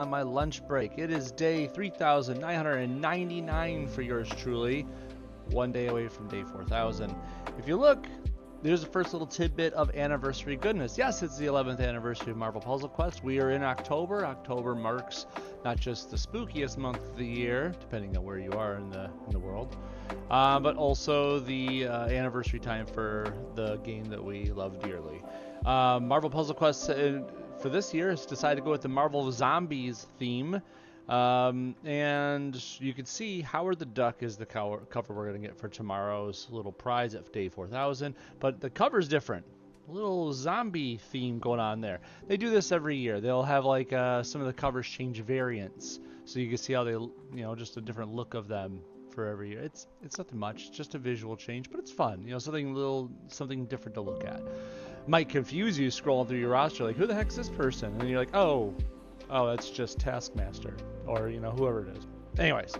on my lunch break. It is day 3,999 for yours truly. One day away from day 4,000. If you look, there's the first little tidbit of anniversary goodness. Yes, it's the 11th anniversary of Marvel Puzzle Quest. We are in October. October marks not just the spookiest month of the year, depending on where you are in the world, but also the anniversary time for the game that we love dearly. Marvel Puzzle Quest for this year has decided to go with the Marvel Zombies theme. And you can see Howard the Duck is the cover we're going to get for tomorrow's little prize at day 4,000. But the cover's different. A little zombie theme going on there. They do this every year. They'll have like some of the covers change variants. So you can see how they, just a different look of them for every year. It's nothing much, just a visual change, but it's fun. Something different to look at. Might confuse you scrolling through your roster, like, who the heck's this person? And then you're like, oh, that's just Taskmaster, or whoever it is. Anyways,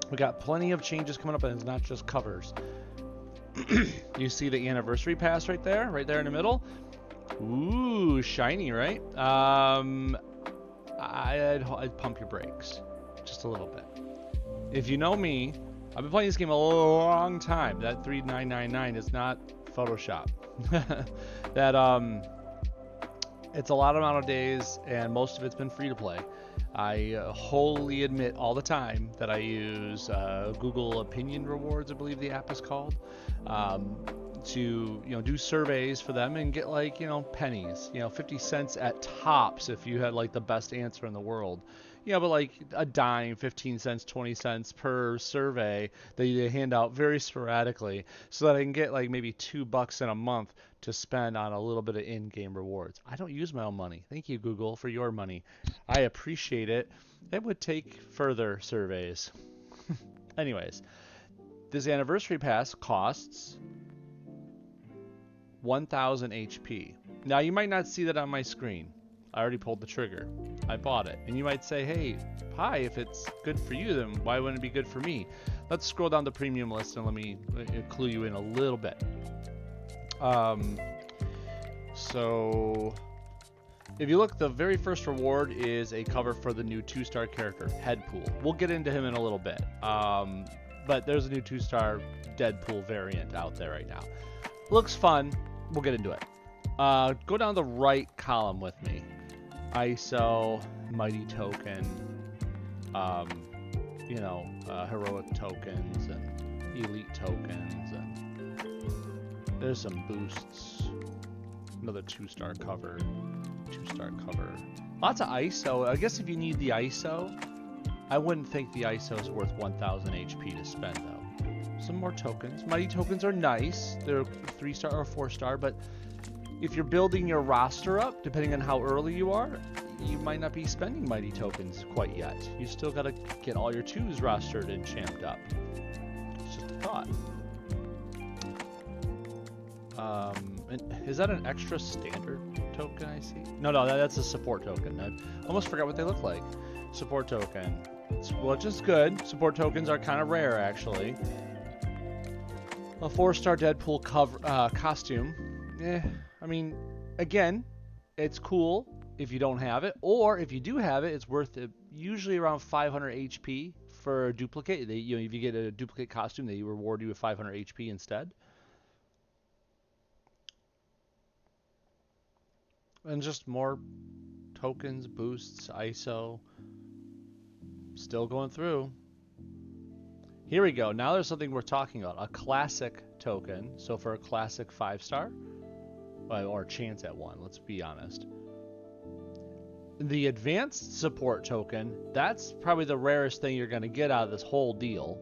we got plenty of changes coming up, and it's not just covers. You see the anniversary pass right there in the middle. Ooh, shiny, right? I'd pump your brakes just a little bit. If you know me, I've been playing this game a long time. That 3999 is not Photoshop. It's a lot amount of days, and most of it's been free to play. I wholly admit all the time that I use Google Opinion Rewards, I believe the app is called, to do surveys for them and get pennies, 50 cents at tops if you had the best answer in the world. But like a dime, 15 cents, 20 cents per survey that they hand out very sporadically, so that I can get maybe $2 in a month to spend on a little bit of in-game rewards. I don't use my own money. Thank you, Google, for your money. I appreciate it. It would take further surveys. Anyways, this anniversary pass costs 1,000 HP. Now, you might not see that on my screen. I already pulled the trigger. I bought it. And you might say, hey, hi, if it's good for you, then why wouldn't it be good for me? Let's scroll down the premium list and let me clue you in a little bit. So if you look, the very first reward is a cover for the new 2-star character, Deadpool. We'll get into him in a little bit. But there's a new 2-star Deadpool variant out there right now. Looks fun. We'll get into it. Go down the right column with me. ISO, Mighty Token, heroic tokens and elite tokens, and there's some boosts. Another 2-star cover. Lots of ISO. I guess if you need the ISO, I wouldn't think the ISO is worth 1,000 HP to spend though. Some more tokens. Mighty tokens are nice. They're 3-star or 4-star, but if you're building your roster up, depending on how early you are, you might not be spending Mighty tokens quite yet. You still got to get all your 2s rostered and champed up. It's just a thought. And is that an extra standard token I see? No, that's a support token. I almost forgot what they look like. Support token. Which is good. Support tokens are kind of rare, actually. A 4-star Deadpool costume. Again, it's cool if you don't have it, or if you do have it, it's worth usually around 500 HP for a duplicate. If you get a duplicate costume, they reward you with 500 HP instead. And just more tokens, boosts, ISO. Still going through. Here we go. Now there's something we're talking about. A classic token. So for a classic 5-star, or a chance at one, let's be honest. The advanced support token, that's probably the rarest thing you're going to get out of this whole deal.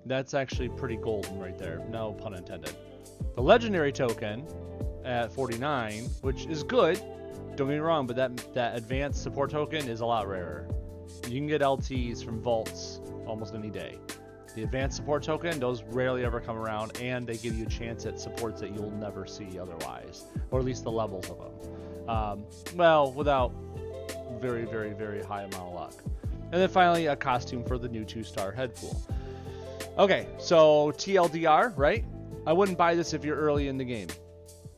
That's actually pretty golden right there. No pun intended. The legendary token at 49, which is good, don't get me wrong, but that advanced support token is a lot rarer. You can get LTs from vaults almost any day. The advanced support token, those rarely ever come around, and they give you a chance at supports that you'll never see otherwise, or at least the levels of them. Without very, very, very high amount of luck. And then finally, a costume for the new 2-star Deadpool. Okay, so TLDR, right? I wouldn't buy this if you're early in the game.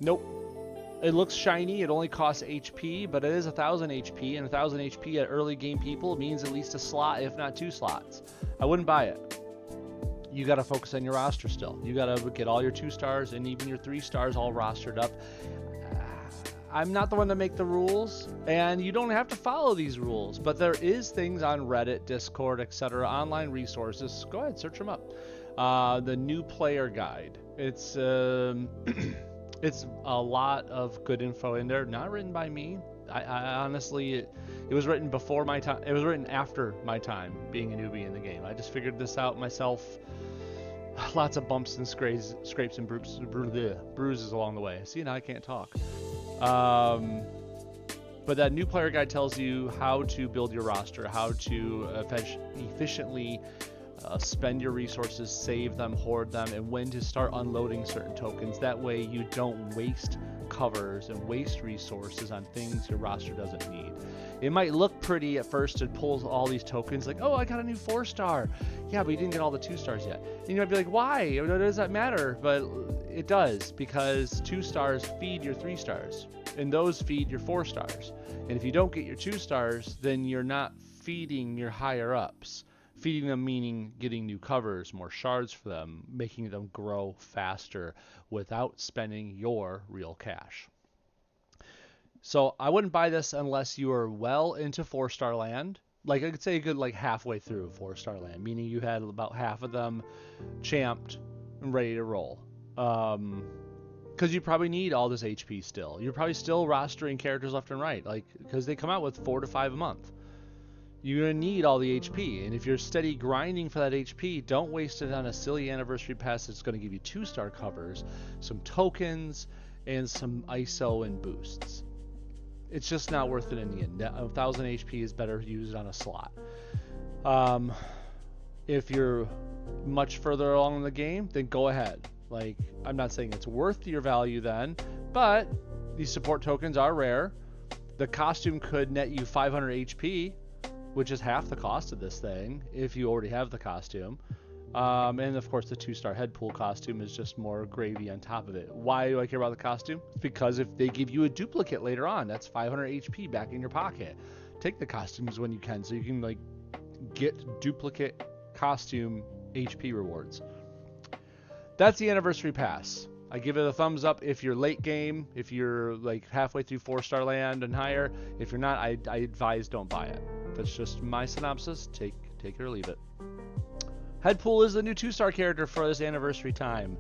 Nope. It looks shiny, it only costs HP, but it is 1000 HP, and 1000 HP at early game people means at least a slot, if not 2 slots. I wouldn't buy it. You got to focus on your roster still. You got to get all your 2 stars and even your 3 stars all rostered up. I'm not the one to make the rules, and you don't have to follow these rules, but there is things on Reddit, Discord, etc., online resources. Go ahead, search them up. The new player guide. It's it's a lot of good info in there. Not written by me. I honestly, it was written before my time. It was written after my time being a newbie in the game. I just figured this out myself. Lots of bumps and scrapes and bruises along the way. See, now I can't talk. But that new player guide tells you how to build your roster, how to efficiently spend your resources, save them, hoard them, and when to start unloading certain tokens. That way you don't waste covers and waste resources on things your roster doesn't need. It might look pretty at first to pull all these tokens, like, oh, I got a new 4-star. Yeah, but you didn't get all the 2 stars yet. And you might be like, why? Does that matter? But it does, because 2 stars feed your 3 stars, and those feed your 4 stars. And if you don't get your 2 stars, then you're not feeding your higher ups. Feeding them meaning getting new covers, more shards for them, making them grow faster without spending your real cash. So I wouldn't buy this unless you are well into 4-star land. Like I could say a good like halfway through 4-star land, meaning you had about half of them champed and ready to roll. Because you probably need all this HP still. You're probably still rostering characters left and right, like because they come out with 4 to 5 a month. You're going to need all the HP, and if you're steady grinding for that HP, don't waste it on a silly anniversary pass that's going to give you 2-star covers, some tokens, and some ISO and boosts. It's just not worth it in the end. 1000 HP is better used on a slot. If you're much further along in the game, then go ahead. Like, I'm not saying it's worth your value then, but these support tokens are rare. The costume could net you 500 HP, which is half the cost of this thing if you already have the costume. And of course the 2-star head pool costume is just more gravy on top of it. Why do I care about the costume? It's because if they give you a duplicate later on, that's 500 HP back in your pocket. Take the costumes when you can, so you can like get duplicate costume HP rewards. That's the anniversary pass. I give it a thumbs up if you're late game, if you're like halfway through 4-star land and higher. If you're not, I advise don't buy it. That's just my synopsis. Take it or leave it. Headpool is the new 2-star character for this anniversary time.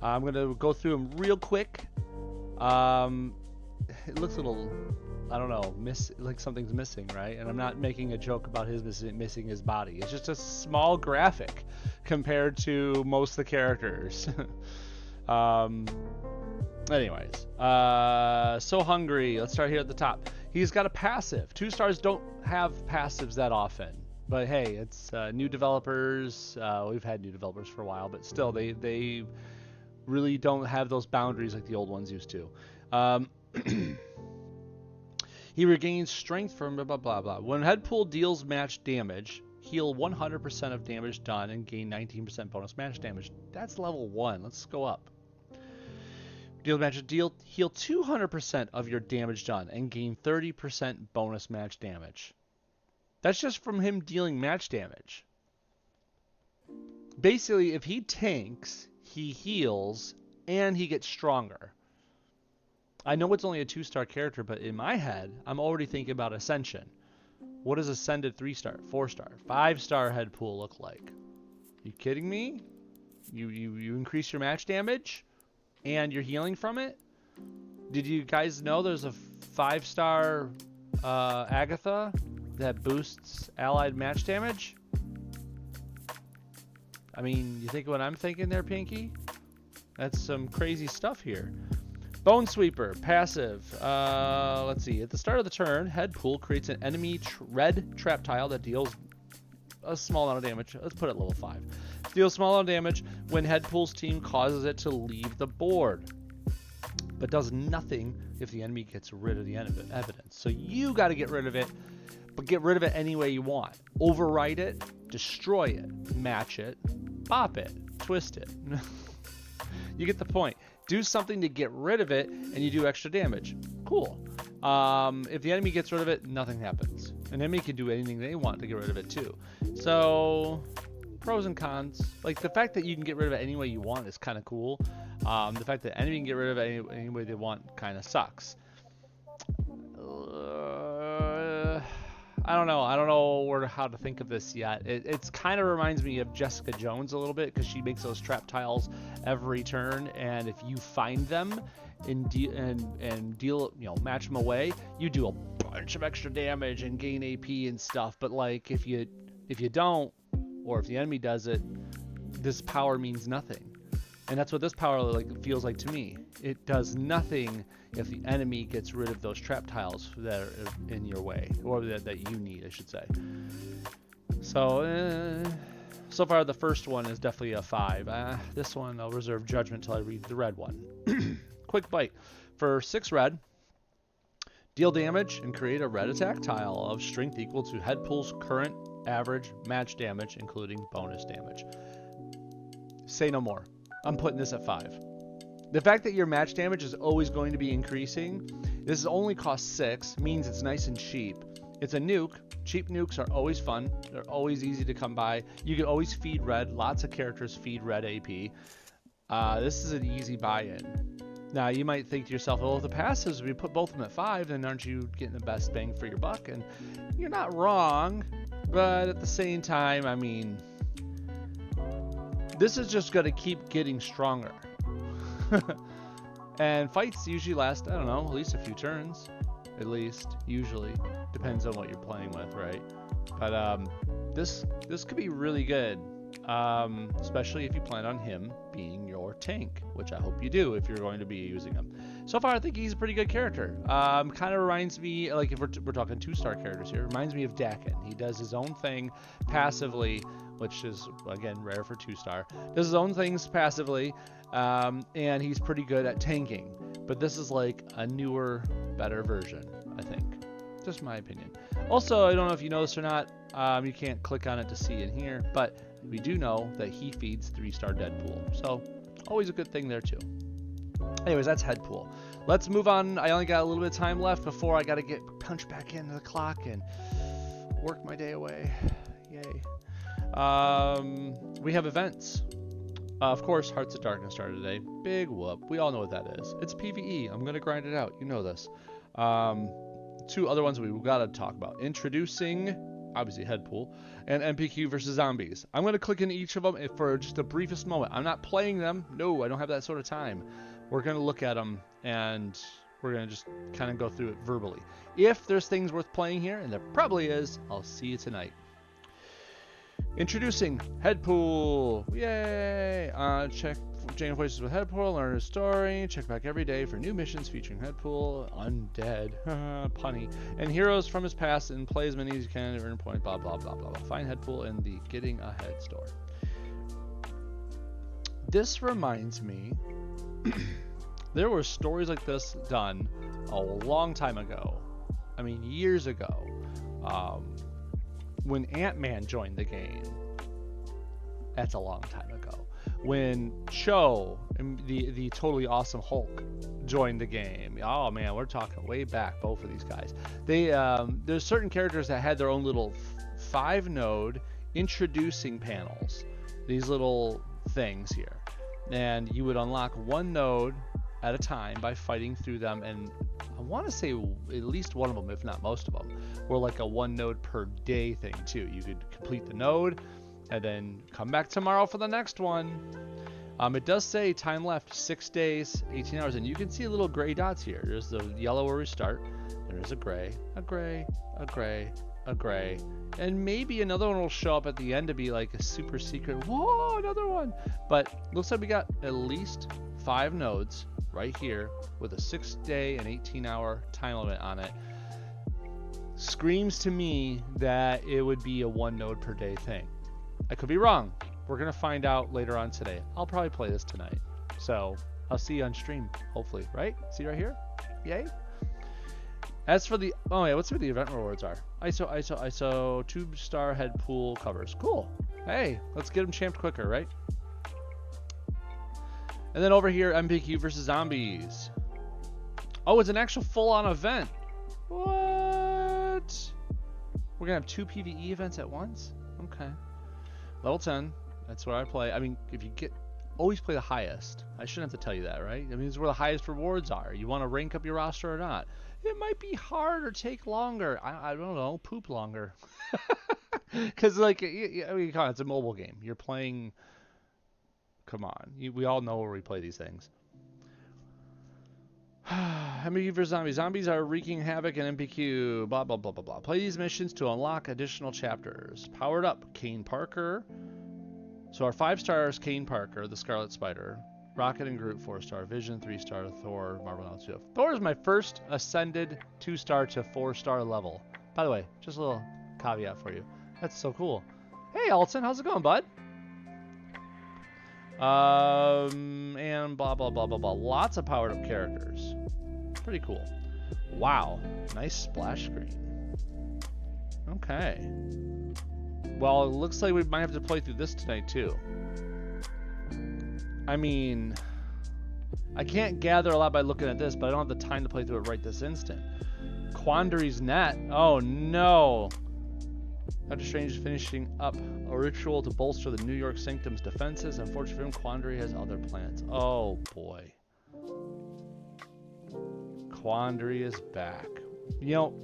I'm going to go through him real quick. It looks a little, I don't know, like something's missing, right? And I'm not making a joke about his missing his body. It's just a small graphic compared to most of the characters. Anyways, So Hungry. Let's start here at the top. He's got a passive. 2 stars don't have passives that often, but hey, it's new developers. We've had new developers for a while, but still, they really don't have those boundaries like the old ones used to. He regains strength from blah blah blah blah. When Headpool deals match damage, heal 100% of damage done and gain 19% bonus match damage. That's level 1. Let's go up. Heal 200% of your damage done and gain 30% bonus match damage. That's just from him dealing match damage. Basically, if he tanks, he heals, and he gets stronger. I know it's only a 2-star character, but in my head, I'm already thinking about Ascension. What does Ascended 3-star, 4-star, 5-star Headpool look like? You kidding me? You increase your match damage? And you're healing from it? Did you guys know there's a 5-star Agatha that boosts allied match damage? I mean, you think what I'm thinking there, Pinky? That's some crazy stuff here. Bone Sweeper, passive. Let's see. At the start of the turn, Headpool creates an enemy red trap tile that deals a small amount of damage. Let's put it level 5. Deals small amount of damage when Headpool's team causes it to leave the board, but does nothing if the enemy gets rid of the evidence. So you got to get rid of it, but get rid of it any way you want. Overwrite it, destroy it, match it, bop it, twist it. You get the point. do something to get rid of it, and you do extra damage. Cool. If the enemy gets rid of it, nothing happens. An enemy can do anything they want to get rid of it too. So, pros and cons. Like, the fact that you can get rid of it any way you want is kind of cool. The fact that enemy can get rid of it any way they want kind of sucks. I don't know how to think of this yet. It's kind of reminds me of Jessica Jones a little bit, because she makes those trap tiles every turn, and if you find them and deal, match them away, you do a bunch of extra damage and gain AP and stuff. But like, if you don't, or if the enemy does it, this power means nothing. And that's what this power feels like to me. It does nothing if the enemy gets rid of those trap tiles that are in your way, or that you need, I should say. So, so far the first one is definitely a 5. This one I'll reserve judgment till I read the red one. Quick bite. For 6 red, deal damage and create a red attack tile of strength equal to Headpool's current average match damage, including bonus damage. Say no more. I'm putting this at 5. The fact that your match damage is always going to be increasing, this is only cost 6, means it's nice and cheap. It's a nuke. Cheap nukes are always fun. They're always easy to come by. You can always feed red. Lots of characters feed red AP. This is an easy buy-in. Now, you might think to yourself, well, if the passives, we put both of them at 5, then aren't you getting the best bang for your buck? And you're not wrong, but at the same time, I mean, this is just going to keep getting stronger. And fights usually last, I don't know, at least a few turns. At least, usually. Depends on what you're playing with, right? But this could be really good. Especially if you plan on him being your tank, which I hope you do if you're going to be using him. So far, I think he's a pretty good character. Kind of reminds me, like, if we're talking 2-star characters here, reminds me of Dakin. He does his own thing passively, which is, again, rare for 2-star. Does his own things passively, and he's pretty good at tanking. But this is like a newer, better version, I think. Just my opinion. Also, I don't know if you know this or not, you can't click on it to see in here, but we do know that he feeds 3-star Deadpool. So, always a good thing there too. Anyways, that's Headpool. Let's move on. I only got a little bit of time left before I got to get punched back into the clock and work my day away. Yay. We have events. Of course, Hearts of Darkness started today. Big whoop. We all know what that is. It's PvE. I'm going to grind it out. You know this. 2 other ones we've got to talk about. Introducing, obviously, Headpool, and MPQ versus Zombies. I'm going to click in each of them for just the briefest moment. I'm not playing them. No, I don't have that sort of time. We're going to look at them, and we're going to just kind of go through it verbally. If there's things worth playing here, and there probably is, I'll see you tonight. Introducing Headpool. Yay! Check Jane Voices with Headpool, learn his story, check back every day for new missions featuring Headpool, undead, punny, and heroes from his past, and play as many as you can to earn points, blah, blah, blah, blah, blah. Find Headpool in the Getting Ahead store. This reminds me, there were stories like this done a long time ago. I mean, years ago. When Ant-Man joined the game. That's a long time ago. When Cho, the totally awesome Hulk, joined the game. Oh man, we're talking way back, both of these guys. They there's certain characters that had their own little 5-node introducing panels. These little things here. And you would unlock one node at a time by fighting through them, and I want to say at least one of them, if not most of them, were like a 1 node per day thing too. You could complete the node and then come back tomorrow for the next one. It does say time left 6 days, 18 hours, and you can see little gray dots here. There's the yellow where we start. There's a gray, a gray, a gray, a gray, and maybe another one will show up at the end to be like a super secret. Whoa, another one! But looks like we got at least 5 nodes right here with a 6-day and 18-hour time limit on it. Screams to me that it would be a 1 node per day thing. I could be wrong. We're gonna find out later on today. I'll probably play this tonight, so I'll see you on stream, hopefully, right? See right here? Yay! As for the, oh yeah, what's what the event rewards are? ISO 2-star Headpool covers. Cool. Hey, let's get them champed quicker, right? And then over here, MPQ versus zombies. Oh, it's an actual full-on event. What? We're gonna have 2 PvE events at once? Okay. Level 10. That's where I play. I mean, if you get... Always play the highest. I shouldn't have to tell you that, right? I mean, it's where the highest rewards are. You want to rank up your roster or not? It might be hard or take longer. I don't know. Poop longer. Because, like, I mean, come on, it's a mobile game. You're playing... Come on. We all know where we play these things. MPQ for zombies. Zombies are wreaking havoc in MPQ. Blah, blah, blah, blah, blah. Play these missions to unlock additional chapters. Powered up. Kane Parker. So our 5-star is Kane Parker, the Scarlet Spider. Rocket and Groot, 4-star. Vision, 3-star. Thor, Marvel Now 2. Thor is my first ascended 2-star to 4-star level. By the way, just a little caveat for you. That's so cool. Hey, Alton, how's it going, bud? And blah, blah, blah, blah, blah. Lots of powered up characters. Pretty cool. Wow. Nice splash screen. Okay. Well, it looks like we might have to play through this tonight, too. I mean, I can't gather a lot by looking at this, but I don't have the time to play through it right this instant. Quandary's Net. Oh, no. Doctor Strange is finishing up a ritual to bolster the New York Sanctum's defenses. Unfortunately for him, Quandary has other plans. Oh, boy. Quandary is back. You know,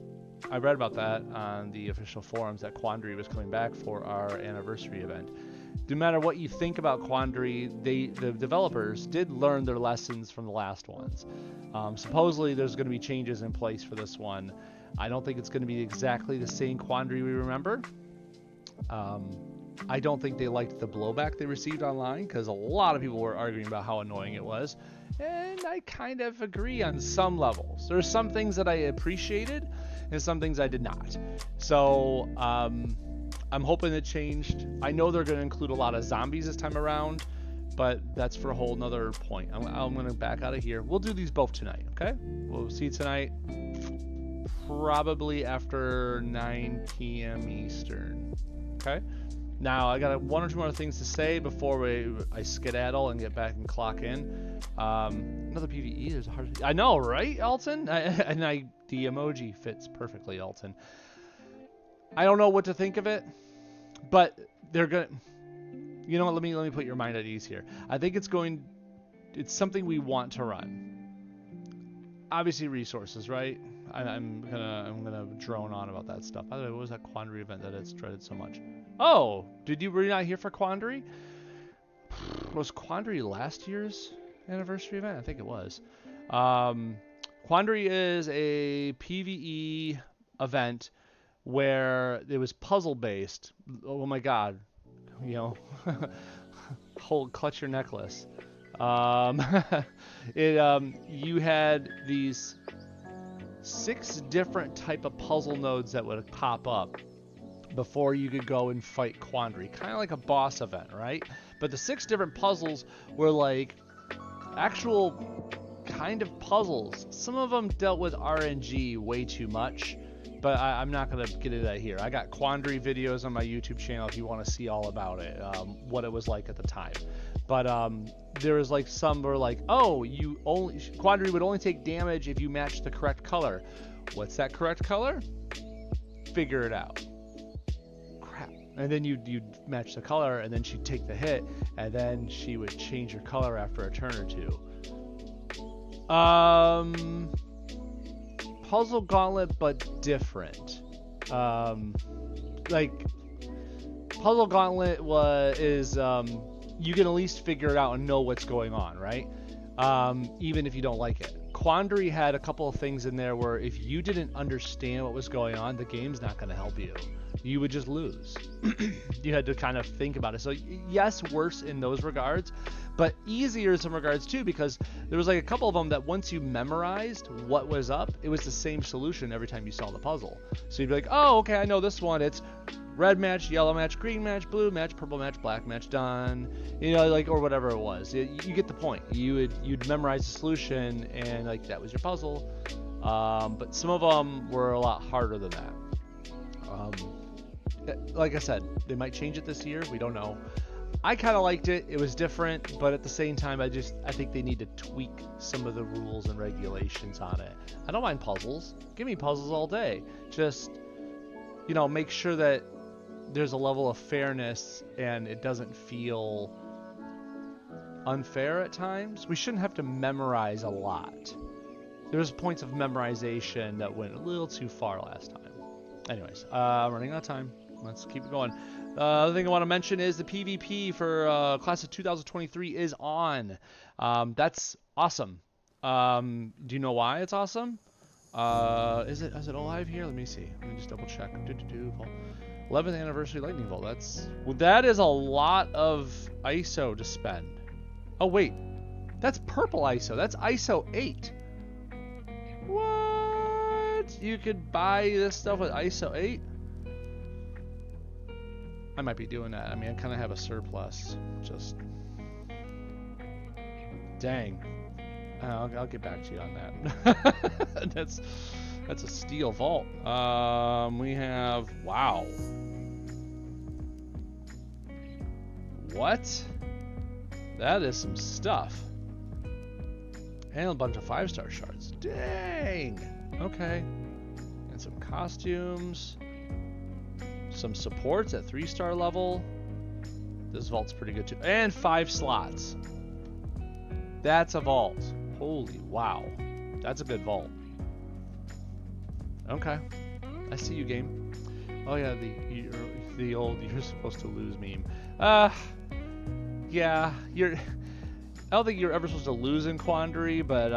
I read about that on the official forums that Quandary was coming back for our anniversary event. No matter what you think about Quandary, the developers did learn their lessons from the last ones. Supposedly there's going to be changes in place for this one. I don't think it's going to be exactly the same Quandary we remember. I don't think they liked the blowback they received online because a lot of people were arguing about how annoying it was. And I kind of agree on some levels. There are some things that I appreciated and some things I did not. So I'm hoping it changed. I know they're going to include a lot of zombies this time around, but that's for a whole nother point. I'm going to back out of here. We'll do these both tonight, okay? We'll see you tonight, probably after 9 p.m. Eastern, okay? Now, I got 1 or 2 more things to say before I skedaddle and get back and clock in. Another PvE, there's a hard... I know, right, Alton? The emoji fits perfectly, Alton. I don't know what to think of it, but they're gonna... You know what, let me put your mind at ease here. I think it's something we want to run. Obviously resources, right? I'm gonna drone on about that stuff. By the way, what was that Quandary event that it's dreaded so much? Oh, were you not here for Quandary? Was Quandary last year's anniversary event? I think it was. Quandary is a PvE event where it was puzzle based. Oh my god, you know, clutch your necklace. You had these 6 different type of puzzle nodes that would pop up before you could go and fight Quandary, kind of like a boss event, right? But the 6 different puzzles were like actual kind of puzzles. Some of them dealt with RNG way too much, but I'm not going to get into that here. I got Quandary videos on my YouTube channel if you want to see all about it, what it was like at the time. But there was like some were like, oh, Quandary would only take damage if you match the correct color. What's that correct color? Figure it out. Crap. And then you'd match the color, and then she'd take the hit, and then she would change her color after a turn or 2. Puzzle Gauntlet, but different. Like Puzzle Gauntlet is you can at least figure it out and know what's going on, right? Even if you don't like it. Quandary had a couple of things in there where if you didn't understand what was going on, the game's not going to help you. You would just lose. You had to kind of think about it. So yes, worse in those regards, but easier in some regards too, because there was like a couple of them that once you memorized what was up, it was the same solution every time you saw the puzzle. So you'd be like, oh, okay, I know this one. It's red match, yellow match, green match, blue match, purple match, black match, done. You know, like, or whatever it was. You get the point. You'd memorize the solution, and like that was your puzzle. But some of them were a lot harder than that. Like I said, they might change it this year. We don't know. I kind of liked it. It was different, but at the same time, I think they need to tweak some of the rules and regulations on it. I don't mind puzzles. Give me puzzles all day. Just, you know, make sure that there's a level of fairness and it doesn't feel unfair at times. We shouldn't have to memorize a lot. There's points of memorization that went a little too far last time. Anyways, running out of time. Let's keep it going. The other thing I want to mention is the PvP for class of 2023 is on. That's awesome. Do you know why it's awesome? Is it alive here? Let me see. Let me just double check. 11th anniversary lightning bolt. That is a lot of ISO to spend. Oh wait, that's purple ISO. That's ISO 8. What? You could buy this stuff with ISO 8? I might be doing that. I mean, I kind of have a surplus. Just dang. I'll get back to you on that. That's a steel vault. We have wow. What? That is some stuff. And a bunch of 5-star shards. Dang. Okay. And some costumes. Some supports at 3-star level. This vault's pretty good too. And 5 slots. That's a vault. Holy wow. That's a good vault. Okay. I see you, game. Oh yeah, the old you're supposed to lose meme. Yeah, I don't think you're ever supposed to lose in Quandary, but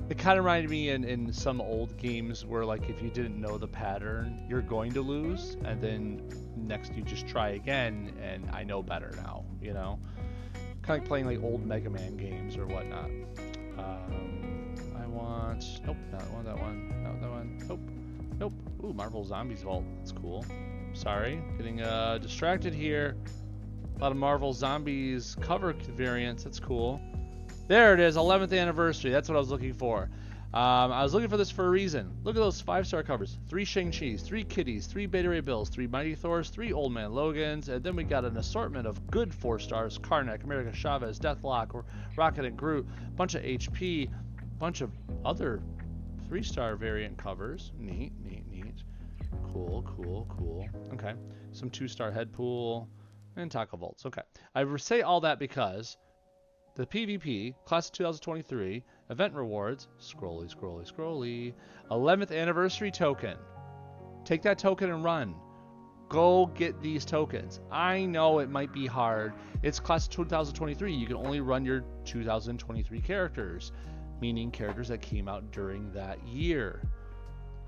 it kind of reminded me in some old games where, like, if you didn't know the pattern, you're going to lose, and then next you just try again, and I know better now, you know? Kind of like playing, like, old Mega Man games or whatnot. I want... Nope, not that one. Not that one. Nope. Nope. Ooh, Marvel Zombies Vault. That's cool. Sorry. Getting distracted here. A lot of Marvel Zombies cover variants. That's cool. There it is, 11th anniversary. That's what I was looking for. I was looking for this for a reason. Look at those 5-star covers. 3 Shang-Chi's, 3 Kitties, 3 Beta Ray Bills, 3 Mighty Thors, 3 Old Man Logans, and then we got an assortment of good 4-stars. Karnak, America Chavez, Deathlock, Rocket and Groot, bunch of HP, bunch of other 3-star variant covers. Neat, neat, neat. Cool, cool, cool. Okay, some 2-star Headpool. And Taco Vaults. Okay. I say all that because the PvP, Class of 2023, event rewards, scrolly, scrolly, scrolly, 11th anniversary token. Take that token and run. Go get these tokens. I know it might be hard. It's Class of 2023. You can only run your 2023 characters, meaning characters that came out during that year.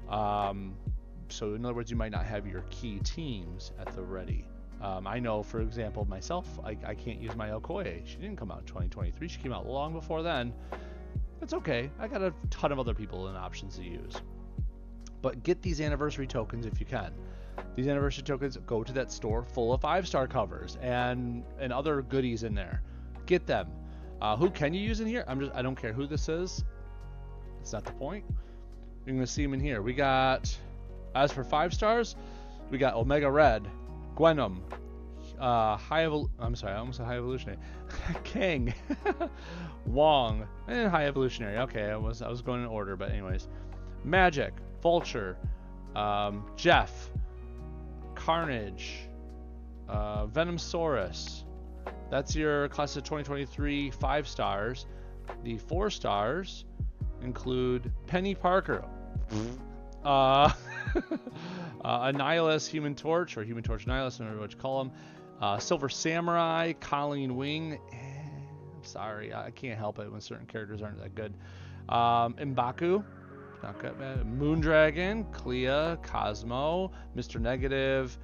So in other words, you might not have your key teams at the ready. I know, for example, myself, I can't use my Okoye. She didn't come out in 2023. She came out long before then. It's okay. I got a ton of other people and options to use. But get these anniversary tokens if you can. These anniversary tokens, go to that store full of 5-star covers and other goodies in there. Get them. Who can you use in here? I don't care who this is. It's not the point. You're going to see them in here. We got, as for 5-stars, we got Omega Red, Gwenom, I almost said High Evolutionary, King, Wong, and High Evolutionary. Okay, I was going in order, but anyways, Magic, Vulture, Jeff, Carnage, Venomsaurus. That's your class of 2023 5-stars. The 4-stars include Penny Parker. Annihilus, Human Torch, or Human Torch Annihilus, whatever what you call him. Silver Samurai, Colleen Wing. I'm sorry, I can't help it when certain characters aren't that good. M'Baku, not that bad. Moondragon, Clea, Cosmo, Mr. Negative.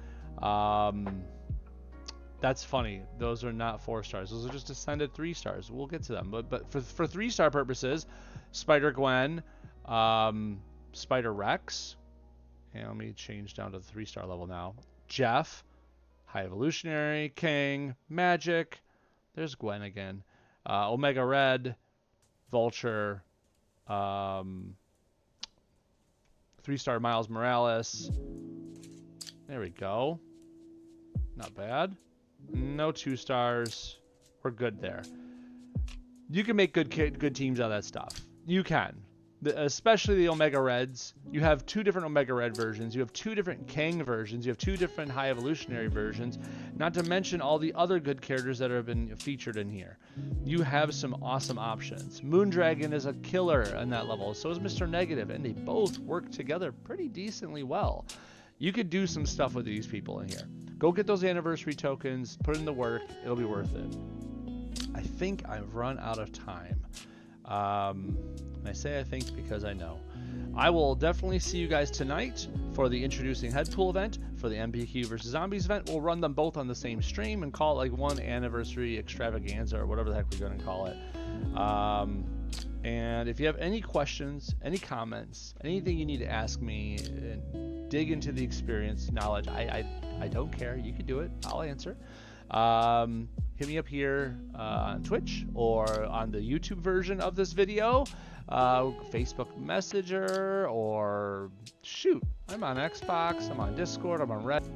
That's funny. Those are not 4-stars. Those are just Ascended 3-stars. We'll get to them. But for 3-star purposes, Spider-Gwen, Spider-Rex. And let me change down to the 3-star level now. Jeff, High Evolutionary, King, Magic. There's Gwen again. Omega Red, Vulture, 3-star Miles Morales. There we go. Not bad. no 2 stars. We're good there. You can make good teams out of that stuff. You can. Especially the Omega Reds. You have 2 different Omega Red versions. You have 2 different Kang versions. You have 2 different High Evolutionary versions. Not to mention all the other good characters that have been featured in here. You have some awesome options. Moondragon is a killer on that level. So is Mr. Negative. And they both work together pretty decently well. You could do some stuff with these people in here. Go get those anniversary tokens. Put in the work. It'll be worth it. I think I've run out of time. I say I think because I know. I will definitely see you guys tonight for the Introducing Headpool event, for the MPQ versus Zombies event. We'll run them both on the same stream and call it like one anniversary extravaganza or whatever the heck we're going to call it. And if you have any questions, any comments, anything you need to ask me, dig into the experience, knowledge, I don't care. You can do it. I'll answer. Hit me up here on Twitch or on the YouTube version of this video, Facebook Messenger, or shoot, I'm on Xbox, I'm on Discord, I'm on Reddit.